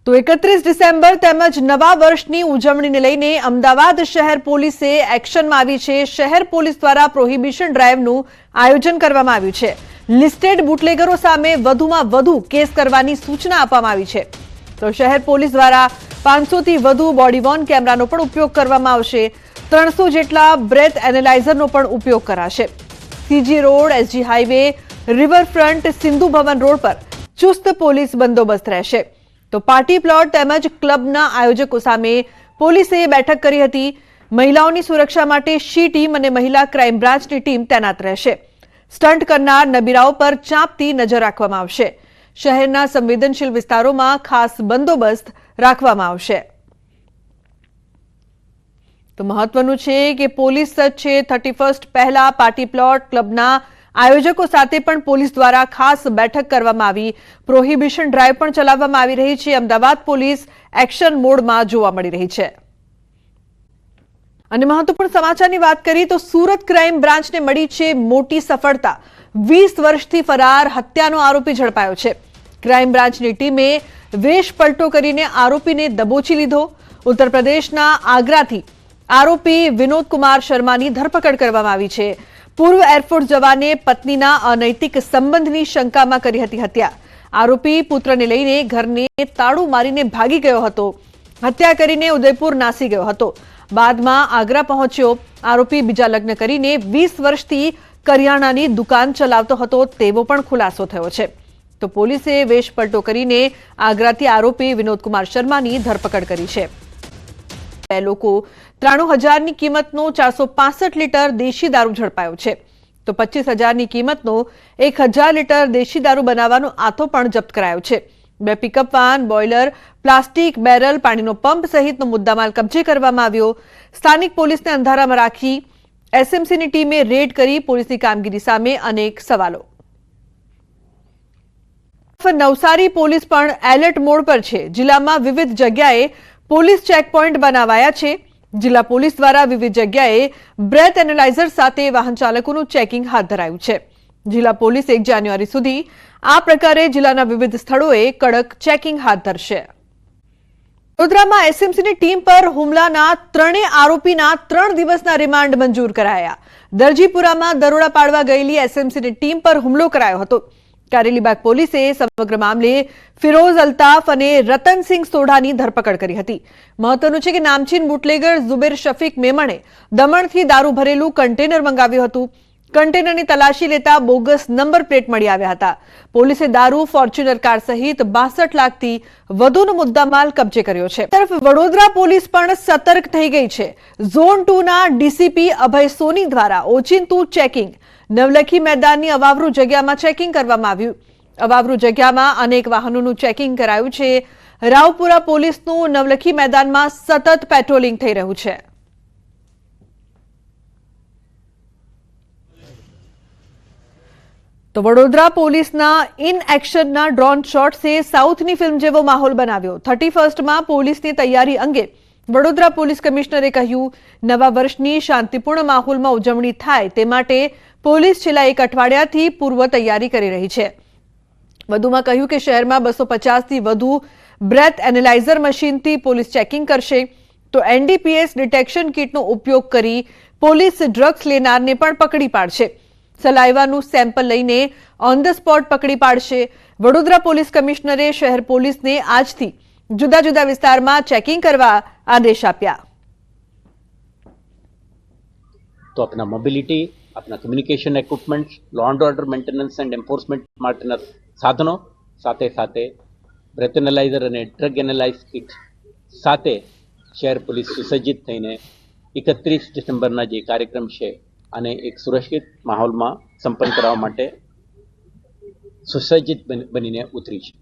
તો 31 ડિસેમ્બર તેમજ નવા વર્ષની ઉજવણીને લઈને અમદાવાદ શહેર પોલીસે એક્શનમાં આવી છે। શહેર પોલીસ દ્વારા પ્રોહિબિશન ડ્રાઈવનું આયોજન કરવામાં આવ્યું છે। લિસ્ટેડ બુટલેગરો સામે વધુમાં વધુ કેસ કરવાની સૂચના આપવામાં આવી છે। તો શહેર પોલીસ દ્વારા 500 થી વધુ બોડી વોર્ન કેમેરાનો પણ ઉપયોગ કરવામાં આવશે। 300 જેટલા બ્રેથ એનાલાઇઝરનો પણ ઉપયોગ કરાશે। CG road, SG highway, riverfront, Sindhu Bhavan road પર ચુસ્ત પોલીસ બંદોબસ્ત રહેશે। તો પાર્ટી પ્લોટ તેમજ ક્લબના આયોજકો સામે પોલીસે બેઠક કરી હતી। મહિલાઓની સુરક્ષા માટે શી ટીમ અને મહિલા ક્રાઇમ બ્રાન્ચની ટીમ તૈનાત રહેશે। સ્ટન્ટ કરનાર નબીરાઓ પર ચાંપતી નજર રાખવામાં આવશે। શહેરના સંવેદનશીલ વિસ્તારોમાં ખાસ બંદોબસ્ત રાખવામાં આવશે। તો મહત્વનું છે કે પોલીસ સજ્જ છે। 31 પહેલા પાર્ટી પ્લોટ ક્લબના આયોજકો સાથે પણ પોલીસ દ્વારા ખાસ બેઠક કરવામાં આવી। પ્રોહિબિશન ડ્રાઈવ પણ ચલાવવામાં આવી રહી છે। અમદાવાદ પોલીસ એક્શન મોડમાં જોવા મળી રહી છે। અને મહત્વપૂર્ણ સમાચારની વાત કરીએ તો સુરત ક્રાઇમ બ્રાન્ચને મળી છે મોટી સફળતા। 20 વર્ષથી ફરાર હત્યાનો આરોપી ઝડપાયો છે। ક્રાઇમ બ્રાન્ચની ટીમે વેશ પલટો કરીને આરોપીને દબોચી લીધો। ઉત્તર પ્રદેશના આગ્રાથી આરોપી વિનોદ કુમાર શર્માની ધરપકડ કરવામાં આવી છે। પૂર્વ એરફોર્સ જવાને પત્નીના અનૈતિક સંબંધની શંકામાં કરી હતી હત્યા। આરોપી પુત્રને લઈને ઘરને તાળું મારીને ભાગી ગયો હતો। હત્યા કરીને ઉદયપુર નાસી ગયો હતો। બાદમાં આગ્રા પહોંચ્યો। આરોપી બીજા લગ્ન કરીને 20 વર્ષથી કરિયાણાની દુકાન ચલાવતો હતો તેવો પણ ખુલાસો થયો છે। તો પોલીસે વેશ પલટો કરીને આગ્રાથી આરોપી વિનોદ કુમાર શર્માની ધરપકડ કરી છે। બે લોકો 93,000ની કિંમતનો 465 લીટર દેશી દારૂ ઝડપાયો છે। તો 25,000ની કિંમતનો 1,000 લીટર દેશી દારૂ બનાવવાનો આથો પણ જપ્ત કરાયો છે। બે pickup van, boiler, plastic barrel, પાણીનો પંપ સહિતનો મુદ્દામાલ કબજે કરવામાં આવ્યો। સ્થાનિક પોલીસને અંધારામાં રાખી એસએમસીની ટીમે રેડ કરી। પોલીસની કામગીરી સામે અનેક સવાલો। નવસારી પોલીસ પણ એલર્ટ મોડ પર છે। જિલ્લામાં વિવિધ જગ્યાએ પોલીસ ચેકપોઇન્ટ બનાવાયા છે। જિલ્લા પોલીસ દ્વારા વિવિધ જગ્યાએ બ્રેથ એનાલાઇઝર સાથે વાહન ચાલકોનું ચેકિંગ હાથ ધરાયું છે। જિલ્લા પોલીસ 1 જાન્યુઆરી સુધી આ પ્રકારે જિલ્લાના વિવિધ સ્થળોએ કડક ચેકિંગ હાથ ધરશે। વડોદરામાં એસએમસીની ટીમ પર હુમલાના ત્રણેય આરોપીના 3 દિવસના રિમાન્ડ મંજૂર કરાયા। દરજીપુરામાં દરોડા પાડવા ગયેલી એસએમસીની ટીમ પર હુમલો કરાયો હતો। કારેલીબાગ પોલીસે સમગ્ર મામલે ફિરોઝ અલ્તાફ અને રતનસિંહ સોઢાની ધરપકડ કરી હતી। મહત્વનું છે કે નામચીન બુટલેગર ઝુબેર શફીક મેમણે દમણથી દારૂ ભરેલું કન્ટેનર મંગાવ્યું હતું। કન્ટેનરની તલાશી લેતા બોગસ નંબર પ્લેટ મળી આવ્યા હતા। પોલીસે દારૂ, ફોર્ચ્યુનર કાર સહિત 62 લાખથી વધુનો મુદ્દામાલ કબજે કર્યો છે। તરફ વડોદરા પોલીસ પણ સતર્ક થઈ ગઈ છે। ઝોન 2ના ડીસીપી અભય સોની દ્વારા ઓચિંતું ચેકિંગ। નવલખી મેદાનની અવાવરૂ જગ્યામાં ચેકિંગ કરવામાં આવ્યું। અવાવરૂ જગ્યામાં અનેક વાહનોનું ચેકિંગ કરાયું છે। રાવપુરા પોલીસનું નવલખી મેદાનમાં સતત પેટ્રોલિંગ થઈ રહ્યું છે। તો વડોદરા પોલીસના ઇન એક્શનના ડ્રોન શોટ્સે સાઉથની ફિલ્મ જેવો માહોલ બનાવ્યો। 31માં પોલીસની તૈયારી અંગે વડોદરા પોલીસ કમિશનરે કહ્યું, નવા વર્ષની શાંતિપૂર્ણ માહોલમાં ઉજવણી થાય તે માટે પોલીસ છેલ્લા 1 અઠવાડિયાથી પૂર્વ તૈયારી કરી રહી છે। વધુમાં કહ્યું કે શહેરમાં 250થી વધુ બ્રેથ એનાલાઇઝર મશીનથી પોલીસ ચેકિંગ કરશે। તો એનડીપીએસ ડિટેક્શન કિટનો ઉપયોગ કરી પોલીસ ડ્રગ્સ લેનારને પણ પકડી પાડશે। સલાઈવાનું સેમ્પલ લઈને ઓન ધ સ્પોટ પકડી પાડશે। વડોદરા પોલીસ કમિશનરે શહેર પોલીસને આજથી જુદા જુદા વિસ્તારમાં ચેકિંગ કરવા આદેશ આપ્યા। तो अपना मोबिलिटी, अपना communication equipments, law and order maintenance and enforcement माटेના સાધનો સાથે સાથે બ્રેથ એનાલાઇઝર અને ડ્રગ એનાલાઇઝ કિટ સાથે શહેર પોલીસ સુસજ્જિત થઈને 31 ડિસેમ્બરના જે કાર્યક્રમ છે અને એક સુરક્ષિત માહોલમાં સંપન્ન કરવા માટે સુસજ્જિત બનીને ઉતરી છે।